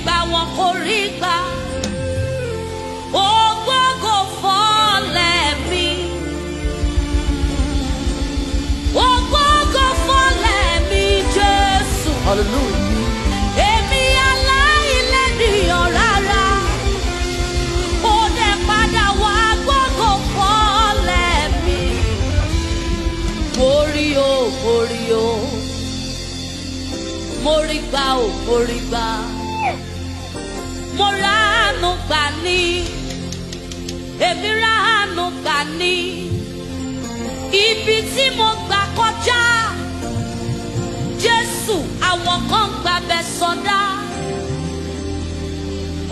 gbà wọn kò rí gbà. Ògo kò fọ́lẹ̀ mi. Ògo kò fọ́lẹ̀ mi Jésù. Hallelujah. Èmi aláìlẹ́nìyàn rárá. Ó dẹ̀ padà wá gbogbo fọ́lẹ̀ mi. Mo rí o, mo rí o. Mo rí gbà o, mo rí gbà. Mo ránu gbà ní. Èmi ránu gbà ní. Ibi tí mo gbà kọjá. Jésù, àwọn kan gbàbẹ̀ sọdá.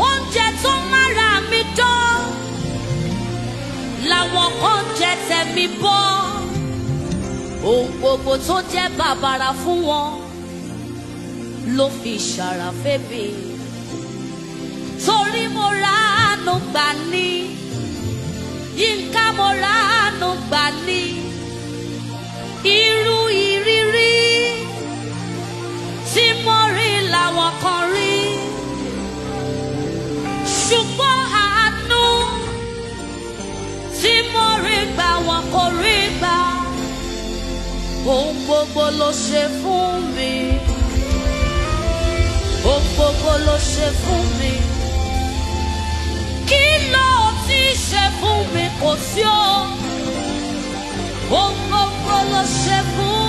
Oúnjẹ tó mára mi dán. Làwọn kan jẹ tẹ̀mí bọ́. Ohun gbogbo tó jẹ́ bàbàrà fún wọn ló fi ṣàràfẹ́ mi. Torí mo ránu gbà ní. Yínká mo ránu gbà ní. Irú ìrírí tí mo rí làwọn kan rí. Ṣùgbọ́n àánú tí mo rí gbà wọn kò rí gbà. Ohun gbogbo ló ṣe fún mi. Ohun gbogbo ló ṣe fún mi. Kí ló ti ṣe fún mi kò sí o. Ohun gbogbo ló ṣe fún